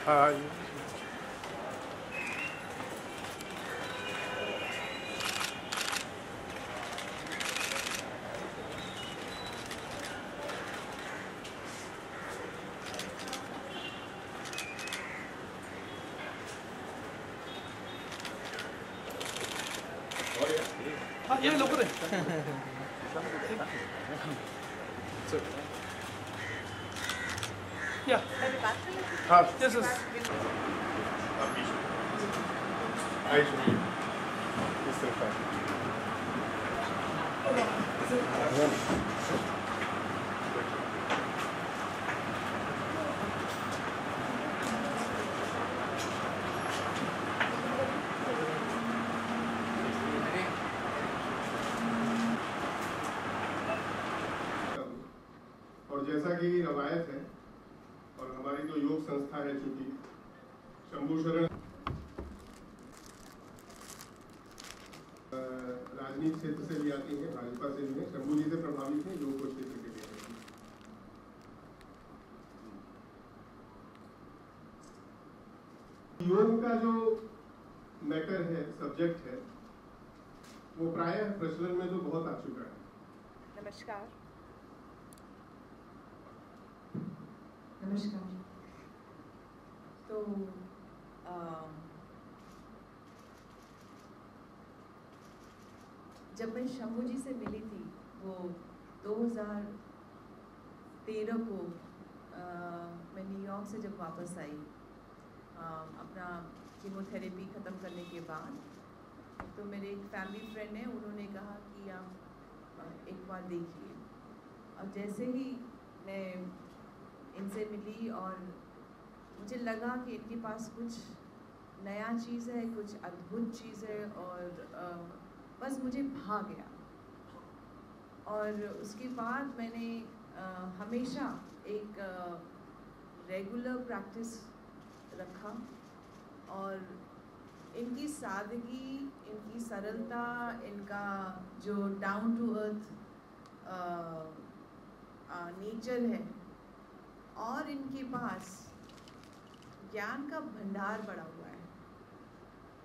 हाँ ये लोग या हाँ यस यस और जैसा कि रवायत है और हमारी जो योग संस्था है, चूंकि शंभू शरण राजनीति क्षेत्र से भी आती है, भाजपा से भी है, शंभू जी से प्रभावित है, योग को क्षेत्र के लिए योग का जो मैटर है, सब्जेक्ट है, वो प्रायः प्रचलन में तो बहुत आ चुका है। नमस्कार। नमस्कार। तो जब मैं शंभू जी से मिली थी वो 2013 को मैं न्यूयॉर्क से जब वापस आई अपना कीमोथेरेपी ख़त्म करने के बाद, तो मेरे एक फैमिली फ्रेंड है, उन्होंने कहा कि आप एक बार देखिए। और जैसे ही मैं इनसे मिली और मुझे लगा कि इनके पास कुछ नया चीज़ है, कुछ अद्भुत चीज़ है, और बस मुझे भा गया। और उसके बाद मैंने हमेशा एक रेगुलर प्रैक्टिस रखा, और इनकी सादगी, इनकी सरलता, इनका जो डाउन टू अर्थ नेचर है, और इनके पास ज्ञान का भंडार पड़ा हुआ है,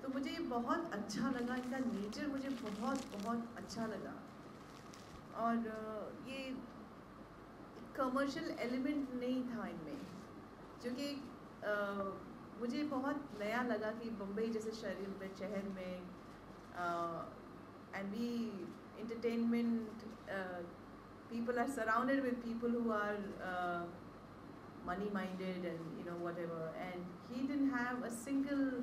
तो मुझे ये बहुत अच्छा लगा। इनका नेचर मुझे बहुत बहुत अच्छा लगा। और ये कमर्शियल एलिमेंट नहीं था इनमें, जो कि मुझे बहुत नया लगा कि मुंबई जैसे शहर में and we entertainment people are surrounded with people who are money minded and whatever, and he didn't have a single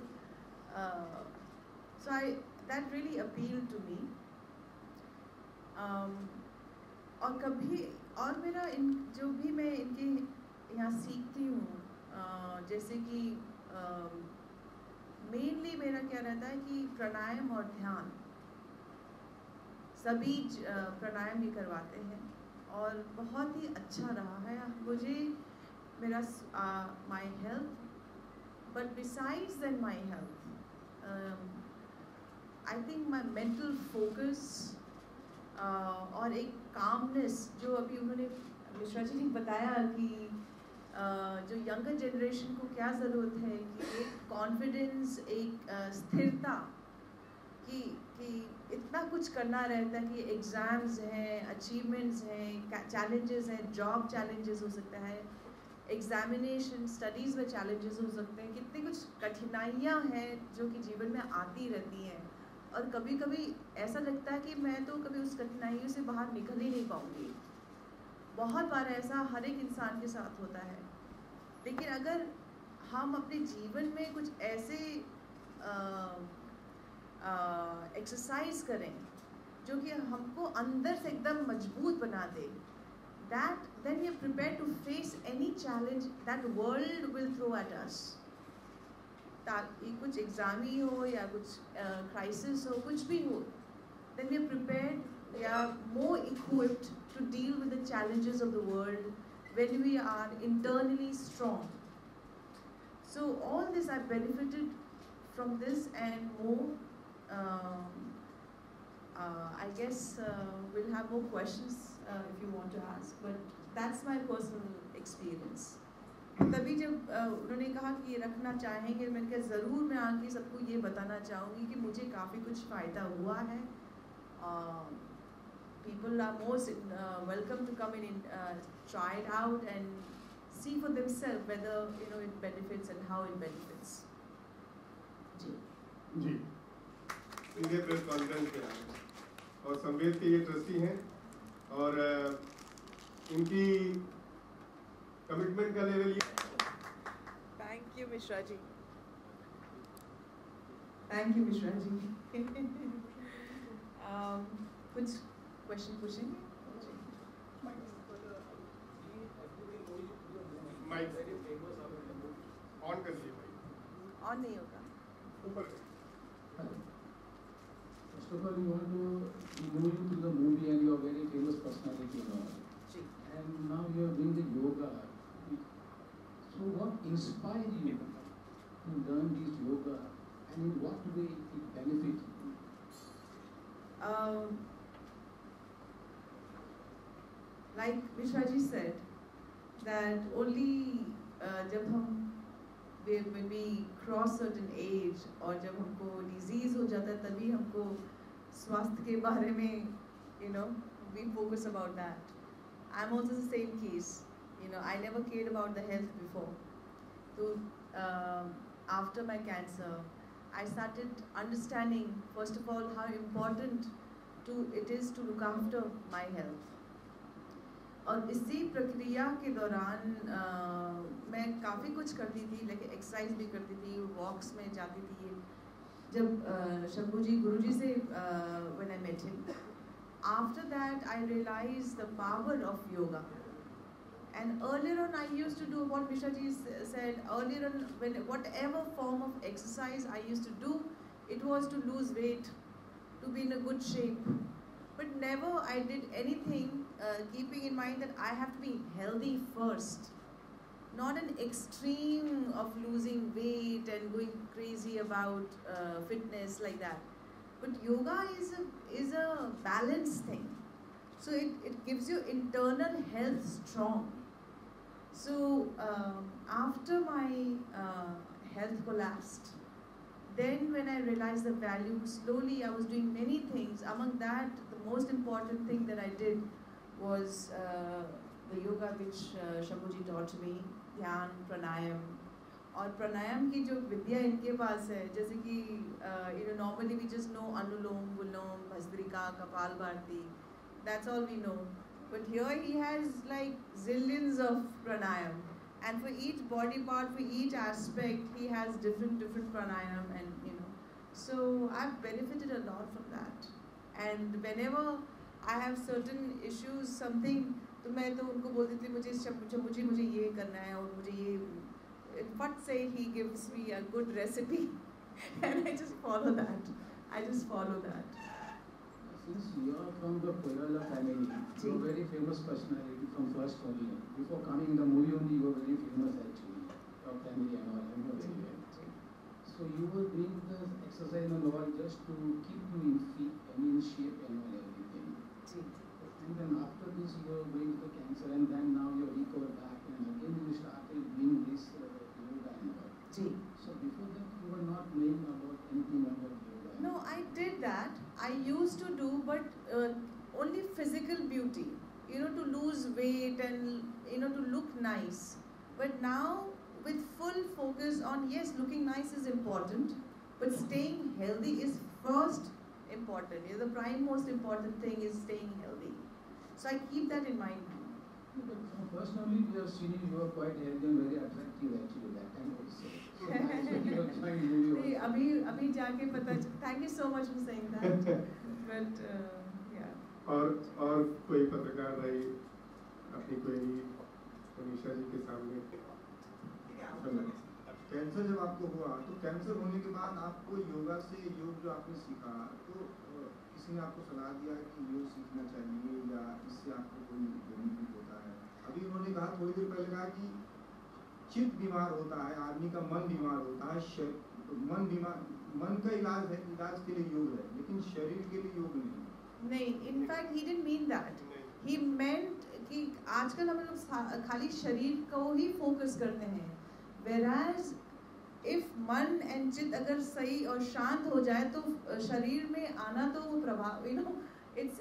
so that really appealed to me. और कभी और मेरा जो भी मैं इनके यहाँ सीखती हूँ, जैसे कि मेनली मेरा क्या रहता है कि प्राणायाम और ध्यान, सभी प्राणायाम भी करवाते हैं, और बहुत ही अच्छा रहा है मुझे मेरा my health. But besides then my health, I think my mental focus और एक कामनेस, जो अभी उन्होंने मिश्रा जी ने बताया कि जो यंगर जनरेशन को क्या ज़रूरत है कि एक कॉन्फिडेंस, एक स्थिरता, कि इतना कुछ करना रहता है कि एग्ज़ाम्स हैं, अचीवमेंट्स हैं, चैलेंजेस हैं, जॉब चैलेंजेस हो सकता है, एग्जामिनेशन स्टडीज़ में चैलेंजेस हो सकते हैं, कितनी कुछ कठिनाइयाँ हैं जो कि जीवन में आती रहती हैं। और कभी कभी ऐसा लगता है कि मैं तो कभी उस कठिनाइयों से बाहर निकल ही नहीं पाऊँगी। बहुत बार ऐसा हर एक इंसान के साथ होता है। लेकिन अगर हम अपने जीवन में कुछ ऐसे एक्सरसाइज करें जो कि हमको अंदर से एकदम मजबूत बना दे, that then we are prepared to face any challenge that world will throw at us. ताकि कुछ एग्जाम ही हो या कुछ क्राइसिस हो, कुछ भी हो, then we are prepared, we are more equipped to deal with the challenges of the world when we are internally strong. So all this I benefited from this and more. I guess we'll have more questions if you want to ask, but that's my personal experience. तभी जब उन्होंने कहा कि ये रखना चाहेंगे, मैंने कहा ज़रूर मैं आके सबको ये बताना चाहूँगी कि मुझे काफ़ी कुछ फ़ायदा हुआ है. People are most welcome to come in and try it out and see for themselves whether it benefits and how it benefits. जी इंडिया प्रेस कॉन्फ्रेंस के और संवेद के ये ट्रस्टी हैं और इनकी कमिटमेंट का लेवल ये. Thank you, Mishra ji. Thank you, Mishra ji. कुछ क्वेश्चन पूछेंगे? माइक ऑन कर दिए भाई. ऑन नहीं होगा. ऊपर. First of all, we want to know you through the movie and you are very famous personality and all. And now you are doing the yoga. So what inspired you to learn this yoga and in what way it benefits you? Like Mishra ji said, that only जब हम when we cross certain age और जब हमको disease हो जाता है तभी हमको स्वास्थ्य के बारे में we focus about that. I'm also the same case. I never cared about the health before. So after my cancer, I started understanding first of all how important it is to look after my health. और इसी प्रक्रिया के दौरान मैं काफ़ी कुछ करती थी, लेकिन एक्सरसाइज भी करती थी, वॉक्स में जाती थी. जब शंभू जी गुरु जी से when I met him, after that I realized the power of yoga. And earlier on I used to do what Mishra ji said. Earlier on, whatever form of exercise I used to do, it was to lose weight, to be in a good shape. But never I did anything keeping in mind that I have to be healthy first. Not an extreme of losing weight and going crazy about fitness like that. But yoga is a balanced thing. So it gives you internal health strong. So after my health collapsed, then when I realized the value, slowly I was doing many things. Among that, the most important thing that I did was the yoga which Shambhu ji taught me, ध्यान, प्राणायाम. और प्राणायाम की जो विद्या इनके पास है, जैसे कि normally we just know anulom, vilom, bhastrika, kapalbhati. That's all we know. But here he has like zillions of pranayam. And for each body part, for each aspect, he has different pranayam, and So I've benefited a lot from that. And whenever I have certain issues, something, तो मैं तो उनको बोल देती मुझे शंभू जी मुझे ये करना है और मुझे ये. But say he gives me a good recipe, and I just follow that. Since you are from the Koirala family, you are very famous personality from first only. Before coming in the movie only, you were very famous actually. Your family and all, I know very well. So you were doing the exercise and all just to keep you in fit and in shape and all everything. And then after this, you are going to the cancer, and then now you recover back, and again you started doing this yoga and all. So before that, you were not knowing about anything about yoga. No, I did that. I used to do, but only physical beauty, to lose weight and, to look nice. But now, with full focus on, yes, looking nice is important, but staying healthy is first important. The prime most important thing is staying healthy. So I keep that in mind. But personally, we have seen you are quite healthy and very attractive actually that time also. So that's why you are trying movie also. अभी जाके पता. Thank you so much for saying that. But yeah. और कोई पत्रकार रही अपनी कोई मनीषा जी के सामने. कैंसर जब आपको हुआ तो कैंसर होने के बाद आपको योग जो आपने सीखा तो किसी ने आपको सलाह दिया कि योग सीखना चाहिए या इससे आपको कोई बेनिफिट होता है? अभी उन्होंने कहा थोड़ी देर पहले कहा कि चित्त बीमार होता है, आदमी का मन बीमार होता है, मन का इलाज के लिए योग है, लेकिन शरीर के लिए योग नहीं. In fact, he didn't mean that. He meant कि आजकल हम लोग खाली शरीर को ही फोकस करते हैं, whereas इफ मन एंड चित्त अगर सही और शांत हो जाए तो शरीर में आना तो वो प्रभाव, इट्स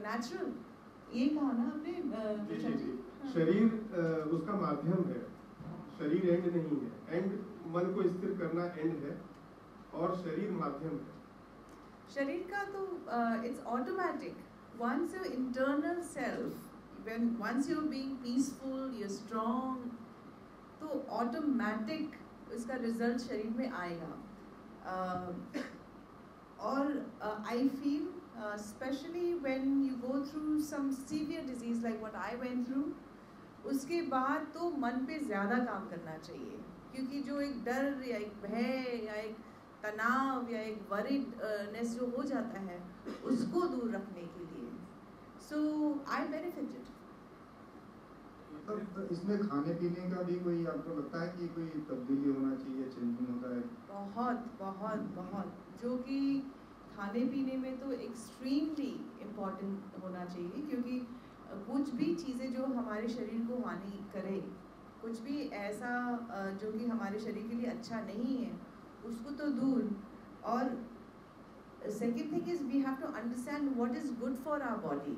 नेचुरल। ये कहा ना आपने शरीर उसका माध्यम है, शरीर एंड नहीं है। एंड मन को स्थिर करना एंड है और शरीर माध्यम है। शरीर का तो it's automatic, once your internal self, when once you are being peaceful, you are strong, तो ऑटोमेटिक इसका रिजल्ट शरीर में आएगा। और I feel specially when you go through some severe disease like what I went through, उसके बाद तो मन पे ज़्यादा काम करना चाहिए, क्योंकि जो एक डर या एक भय या एक तनाव या एक वरीडनेस जो हो जाता है उसको दूर रखने के लिए, सो आई बेनिफिटेड। तो इसमें खाने पीने का भी कोई आपको लगता है कि कोई तब्दीली होना चाहिए, चेंजिंग होता है? बहुत बहुत बहुत, जो कि खाने पीने में तो एक्सट्रीमली इम्पॉर्टेंट होना चाहिए, क्योंकि कुछ भी चीज़ें जो हमारे शरीर को हानि करे, कुछ भी ऐसा जो कि हमारे शरीर के लिए अच्छा नहीं है, उसको तो दूर। और second thing is we have to understand what is good for our body,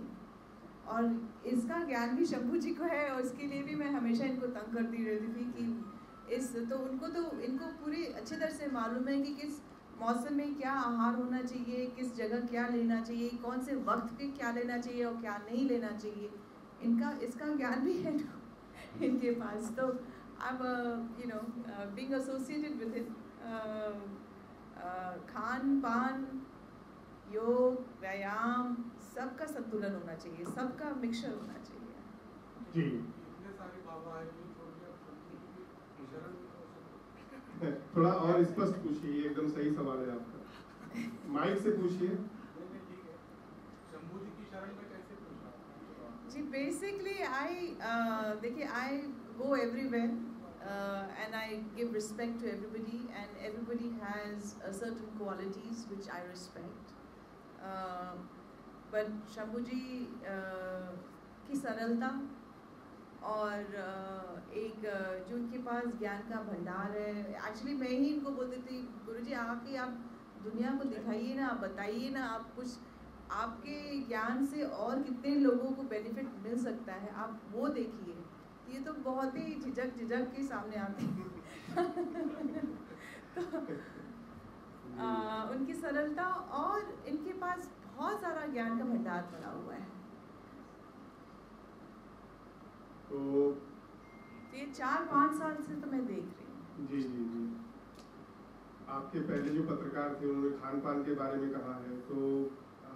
और इसका ज्ञान भी शंभू जी को है, और इसके लिए भी मैं हमेशा इनको तंग करती रहती थी कि इनको पूरी अच्छी तरह से मालूम है कि किस मौसम में क्या आहार होना चाहिए, किस जगह क्या लेना चाहिए, कौन से वक्त पे क्या लेना चाहिए और क्या नहीं लेना चाहिए, इसका ज्ञान भी है इनके पास। तो अब being associated with it, Khan पान, योग, व्यायाम, सबका संतुलन होना चाहिए, सबका मिक्सचर होना चाहिए। जी, इतने सारे बाबा हैं जो छोड़ दिया, शरण थोड़ा और स्पष्ट पूछिए, एकदम सही सवाल है आपका, माइक से पूछिए। ठीक है, शंभू जी की शरण में कैसे पूछा? जी, बेसिकली देखिए, I go everywhere and I give respect to everybody, and everybody has certain qualities which I respect. But Shambhu ji की सरलता और एक जो उनके पास ज्ञान का भंडार है, एक्चुअली मैं ही इनको बोलती थी, गुरुजी आके आप दुनिया को दिखाइए ना, आप बताइए ना, आप कुछ आपके ज्ञान से और कितने लोगों को बेनिफिट मिल सकता है, आप वो देखिए। ये तो बहुत ही झिझक के सामने आते हैं तो उनकी सरलता और इनके पास बहुत सारा ज्ञान का भंडार पड़ा हुआ है। तो ये 4-5 साल से तो मैं देख रही हूँ। जी जी जी, आपके पहले जो पत्रकार थे उन्होंने खान पान के बारे में कहा है, तो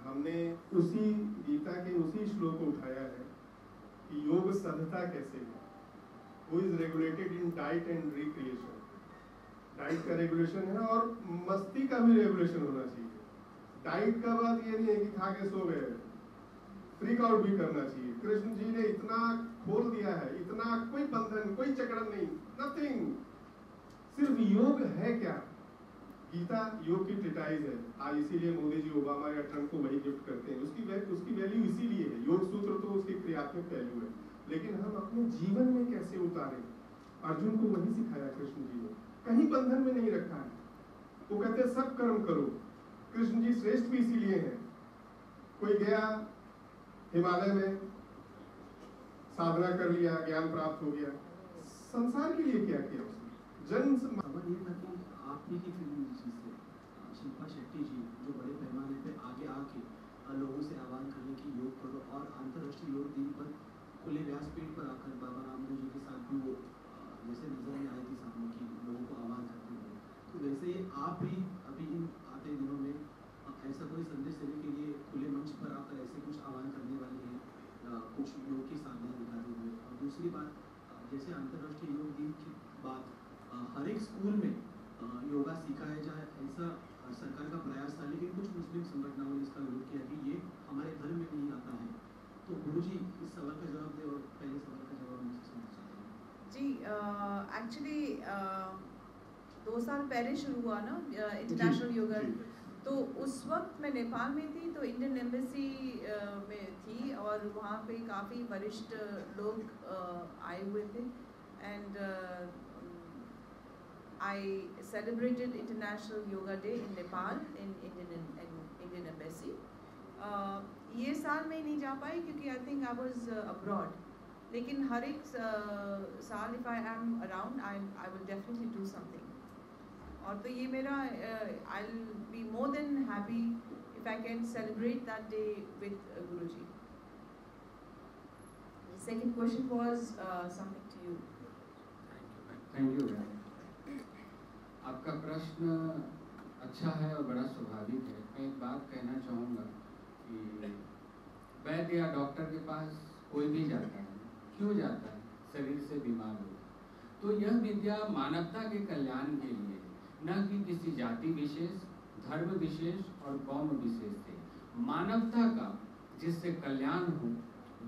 हमने उसी गीता के उसी श्लोक को उठाया है कि योग सधता कैसे है, वो is regulated in diet and recreation. Diet का रेगुलेशन है और मस्ती का भी रेगुलेशन होना चाहिए। डाइट का बात ये नहीं है कि खा के सो गए, फ्रीक आउट भी करना चाहिए। कृष्ण जी ने इतना खोल दिया है, इतना कोई बंधन, कोई चक्र नहीं, नथिंग। सिर्फ योग है क्या? गीता योग की ट्रिटाइज है। आज इसीलिए मोदी जी ओबामा या ट्रंप को वही गिफ्ट करते हैं, उसकी वैल्यू इसीलिए है। योग सूत्र तो उसकी क्रियात्मक पहलू है, लेकिन हम अपने जीवन में कैसे उतारें, अर्जुन को वही सिखाया कृष्ण जी ने। कहीं बंधन में नहीं रखा है। वो कहते हैं सब कर्म करो। कृष्ण जी श्रेष्ठ भी इसीलिए हैं। कोई गया हिमालय में, साधना कर लिया, ज्ञान प्राप्त हो गया, संसार के लिए क्या किया उसने? जन्म खबर ये था कि आप ही की फिल्म से शिल्पा शेट्टी जी जो बड़े पैमाने पे आगे आके लोगों से आह्वान करने की योग करो, और अंतर्राष्ट्रीय योग दिन पर खुले व्यासपीठ पर आकर बाबा रामदेव जी के साथ भी वो जैसे नजर में आई थी सामने की लोगों को आह्वान करते हुए, तो वैसे ही आप भी अभी इन आते दिनों में ऐसा कोई संदेश देने के लिए खुले मंच पर आकर ऐसे कुछ आह्वान करने वाले हैं, कुछ योग की साधना दिखाते हुए। और दूसरी बात, जैसे अंतर्राष्ट्रीय योग दिन की बात हर एक स्कूल में योगा सिखाया जाए, ऐसा सरकार का प्रयास था, लेकिन कुछ मुस्लिम संगठनों ने इसका विरोध किया कि ये हमारे धर्म में नहीं आता है। तो गुरुजी इस सवाल का जवाब दे, और पहले सवाल का जवाब मुझसे सुनना चाहते हैं। जी, एक्चुअली 2 साल पहले शुरू हुआ ना इंटरनेशनल योगा, तो उस वक्त मैं नेपाल में थी, तो इंडियन एम्बेसी में थी और वहाँ पे काफ़ी वरिष्ठ लोग आए हुए थे and I celebrated international yoga day in Nepal in Indian embassy. ये साल मैं नहीं जा पाई क्योंकि I think I was abroad, लेकिन हर एक साल if I am around I will definitely do something. और तो ये मेरा I will be more than happy if I can celebrate that day with Guruji. Second question was something to you. Thank you ma'am. आपका प्रश्न अच्छा है और बड़ा स्वाभाविक है। मैं एक बात कहना चाहूँगा कि वैद्य या डॉक्टर के पास कोई भी जाता है, क्यों जाता है? शरीर से बीमार हो। तो यह विद्या मानवता के कल्याण के लिए, न कि किसी जाति विशेष, धर्म विशेष और कौम विशेष से, मानवता का जिससे कल्याण हो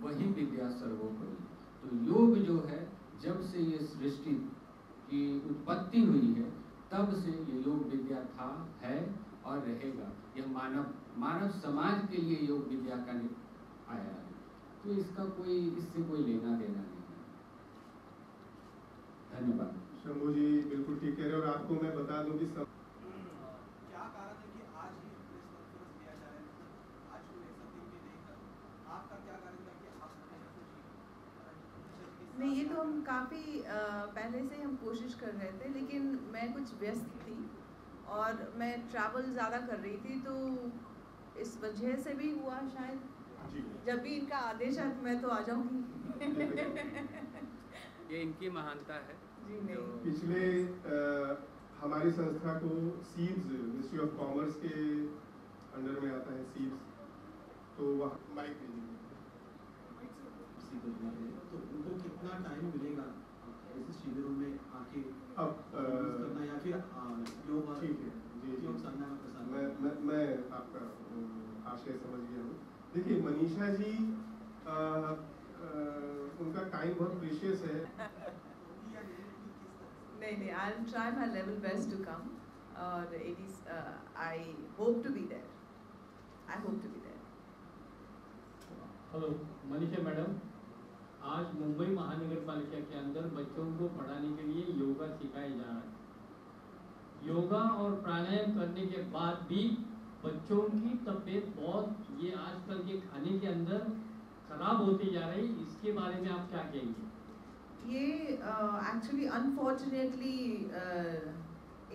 वही विद्या सर्वोपरि। तो योग जो है, जब से ये सृष्टि की उत्पत्ति हुई है तब से ये योग विद्या था, है और रहेगा। यह मानव समाज के लिए योग विद्या का आया है, तो इसका इससे कोई लेना देना नहीं है। धन्यवाद। शंभू जी बिल्कुल ठीक कह रहे हैं। और आपको मैं बता दूं कि क्या कारण है कि आज ही प्रेस कॉन्फ्रेंस दिया जा रहा है? आज कोई ऐसा दिन भी नहीं था, आपका क्या कारण था कि आप नहीं, ये तो हम काफ़ी पहले से हम कोशिश कर रहे थे, लेकिन मैं कुछ व्यस्त थी और मैं ट्रैवल ज़्यादा कर रही थी, तो इस वजह से भी हुआ शायद। जब भी इनका आदेश है मैं तो आ जाऊंगी। ये इनकी महानता है। जी नहीं। पिछले हमारी संस्था को सीड्स, मिनिस्ट्री ऑफ कॉमर्स के अंडर में आता है सीड्स, तो वहाँ माइक तो उनको कितना टाइम मिलेगा ऐसे शिविरों में आके अब करना या फिर योग ठीक है जी योग साधना का प्रसार? मैं आपका आशय समझ गया हूँ। देखिए मनीषा जी उनका टाइम बहुत प्रीशियस है। नहीं, I will try my level best to come और it is I hope to be there. Hello Manisha madam, आज मुंबई महानगर पालिका के अंदर बच्चों को पढ़ाने के लिए योगा सिखाया जा रहा है। योगा और प्राणायाम करने के बाद भी बच्चों की तबीयत बहुत, ये आजकल के खाने के अंदर खराब होती जा रही, इसके बारे में आप क्या कहेंगे? ये actually unfortunately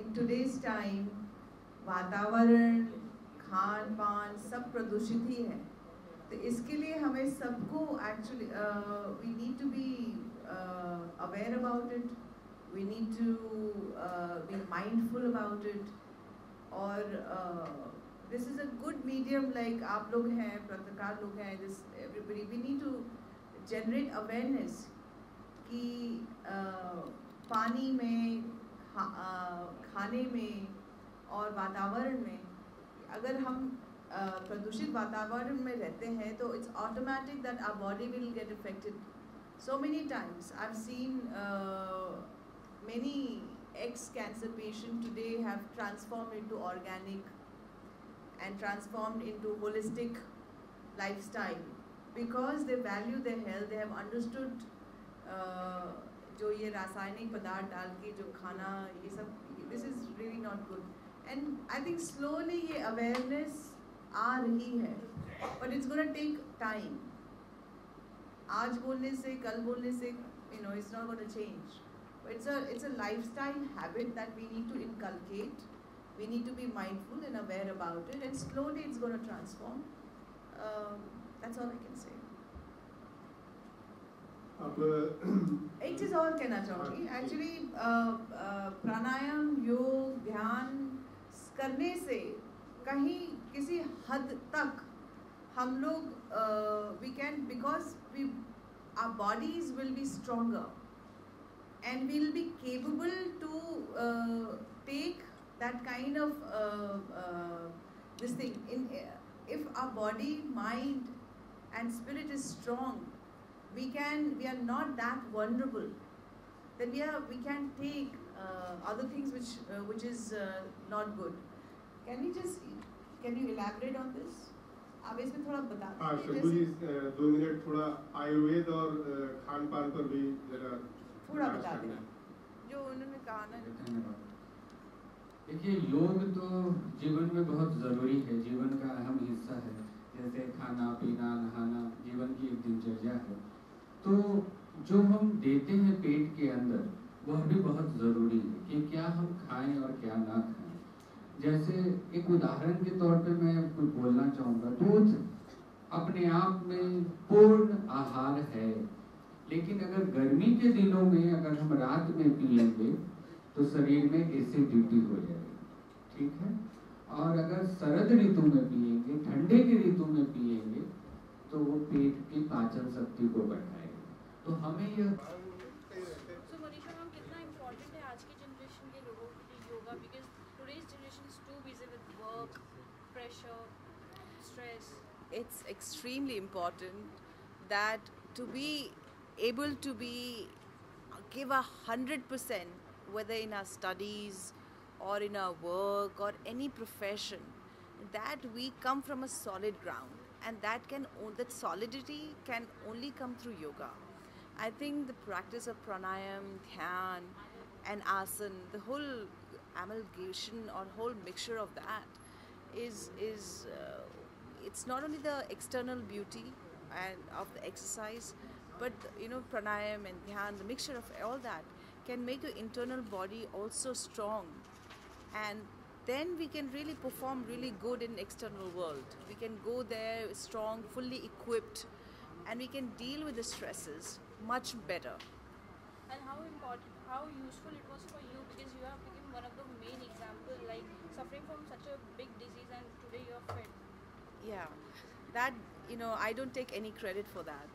in today's time वातावरण, खान पान सब प्रदूषित ही है। तो इसके लिए हमें सबको actually we need to be aware about it, we need to be mindful about it. और this is a good medium, like आप लोग हैं, पत्रकार लोग हैं, this everybody, we need to generate awareness कि पानी में, खाने में और वातावरण में, अगर हम प्रदूषित वातावरण में रहते हैं तो it's automatic that our body will get affected. So many times I have seen many ex-cancer patients today have transformed into organic and transformed into holistic lifestyle because they value their health, they have understood जो ये रासायनिक पदार्थ डाल के जो खाना, ये सब, this is really not good. And I think slowly ये awareness आ रही है, but it's gonna take time. आज बोलने से, कल बोलने से, it's not gonna change. But it's a lifestyle habit that we need to inculcate. We need to be mindful and aware about it, and slowly it's gonna transform. That's all I can say. अब एक चीज़ और कहना चाहूँगी, actually प्राणायाम, योग, ध्यान करने से कहीं किसी हद तक हम लोग we can, because our bodies will be stronger and we'll be capable to take that kind of this thing in. If our body, mind and spirit is strong, we are not that vulnerable, then we can take other things which is not good. Can we just Can you elaborate on this? आप इसमें थोड़ा बता हाँ दीजिए, शंभू जी जैसे 2 minute थोड़ा आयुर्वेद और खान पान पर भी जरा थोड़ा प्रकाश बता करना दें है। जो उन्होंने कहा ना। धन्यवाद। देखिए, योग तो जीवन में बहुत ज़रूरी है, जीवन का अहम हिस्सा है। जैसे खाना पीना नहाना जीवन की एक दिनचर्या है, तो जो हम देते हैं पेट के अंदर वह भी बहुत ज़रूरी है कि क्या हम खाएं और क्या ना खाएं। जैसे एक उदाहरण के तौर पे मैं कुछ बोलना चाहूँगा, दूध अपने आप में पूर्ण आहार है, लेकिन अगर गर्मी के दिनों में अगर हम रात में पिएंगे तो शरीर में एसिडिटी हो जाएगी, ठीक है। और अगर शरद ऋतु में पिएंगे, ठंडे की ऋतु में पिएंगे तो वो पेट की पाचन शक्ति को बढ़ाएगा। तो हमें यह So मनीषा मैम, कितना इम्पोर्टेंट है आज की जनरेशन के लोगों के लिए yoga, because today's generation is too busy with work, pressure, stress. It's extremely important that to be able to give 100%, whether in our studies or in our work or any profession, that we come from a solid ground, and that solidity can only come through yoga. I think the practice of pranayam, dhyan and asan, the whole amalgamation or whole mixture of that is it's not only the external beauty and of the exercise, but pranayam and dhyan, the mixture of all that can make your internal body also strong, and then we can really perform really good in external world. We can go there strong, fully equipped, and we can deal with the stresses much better. And how important, how useful it was for you, because you have become one of the main example, like suffering from such a big disease and today you are fit. Yeah, that I don't take any credit for that.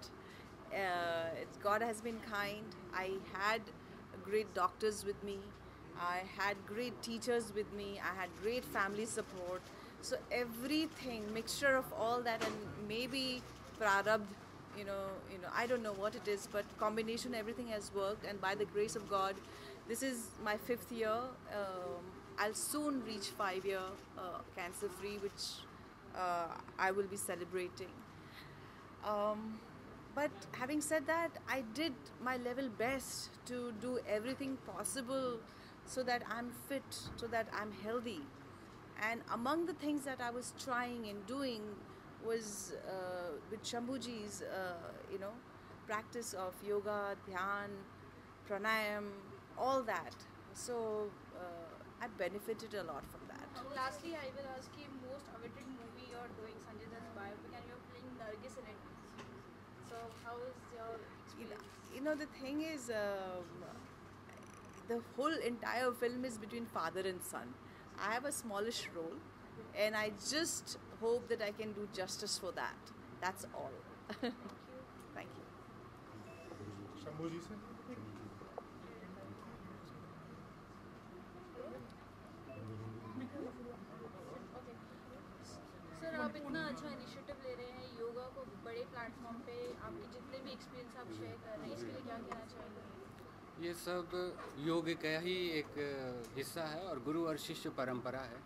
God has been kind. I had great doctors with me. I had great teachers with me. I had great family support. So everything, mixture of all that, and maybe prarabdh, I don't know what it is, but combination, everything has worked, and by the grace of God, this is my 5th year. I'll soon reach 5-year cancer free, which I will be celebrating. But having said that, I did my level best to do everything possible so that I'm fit, so that I'm healthy. And among the things that I was trying and doing was with Shambhuji's practice of yoga, dhyan, pranayam, all that. So I benefited a lot from that. Lastly, I will ask you, most awaited movie you're doing, Sanjay Dutt's biopic, and you're playing Nargis in it. So how is your experience? The thing is, the whole entire film is between father and son. I have a smallish role, and I just hope that I can do justice for that. That's all. Thank you. Shambhu ji से Okay. Sir, आप इतना अच्छा initiative ले रहे हैं, योगा को बड़े platform पे आपके जितने भी एक्सपीरियंस आप शेयर कर रहे हैं, इसके लिए क्या कहना चाहेंगे? ये सब योग का ही एक हिस्सा है और गुरु और शिष्य परंपरा है।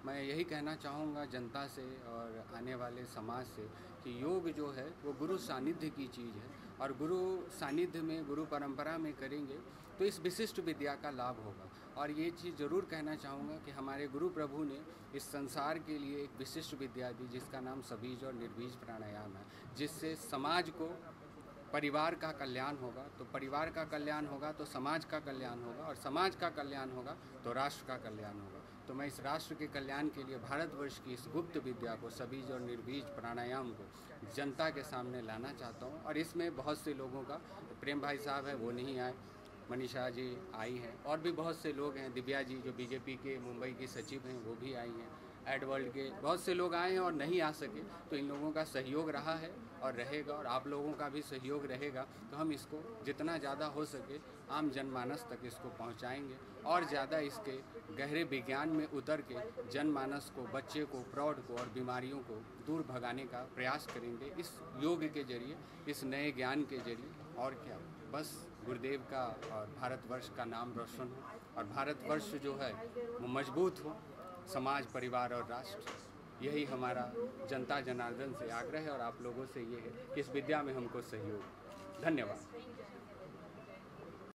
मैं यही कहना चाहूँगा जनता से और आने वाले समाज से कि योग जो है वो गुरु सानिध्य की चीज़ है, और गुरु सानिध्य में, गुरु परंपरा में करेंगे तो इस विशिष्ट विद्या का लाभ होगा। और ये चीज़ ज़रूर कहना चाहूँगा कि हमारे गुरु प्रभु ने इस संसार के लिए एक विशिष्ट विद्या दी जिसका नाम सबीज और निर्बीज प्राणायाम है, जिससे समाज को, परिवार का कल्याण होगा, तो परिवार का कल्याण होगा तो समाज का कल्याण होगा, और समाज का कल्याण होगा तो राष्ट्र का कल्याण होगा। तो मैं इस राष्ट्र के कल्याण के लिए भारतवर्ष की इस गुप्त विद्या को, सबीज और निर्बीज प्राणायाम को जनता के सामने लाना चाहता हूँ। और इसमें बहुत से लोगों का, प्रेम भाई साहब हैं वो नहीं आए, मनीषा जी आई हैं, और भी बहुत से लोग हैं, दिव्या जी जो बीजेपी के मुंबई की सचिव हैं वो भी आई हैं, एडवर्ल्ड के बहुत से लोग आए हैं और नहीं आ सके। तो इन लोगों का सहयोग रहा है और रहेगा, और आप लोगों का भी सहयोग रहेगा, तो हम इसको जितना ज़्यादा हो सके आम जनमानस तक इसको पहुंचाएंगे, और ज़्यादा इसके गहरे विज्ञान में उतर के जनमानस को, बच्चे को, प्रौढ़ को और बीमारियों को दूर भगाने का प्रयास करेंगे इस योग के जरिए, इस नए ज्ञान के जरिए। और क्या, बस गुरुदेव का और भारतवर्ष का नाम रोशन हो, और भारतवर्ष जो है वो मजबूत हो, समाज, परिवार और राष्ट्र यही हमारा जनता जनार्दन से आग्रह है और आप लोगों से ये है कि इस विद्या में हमको सहयोग। धन्यवाद।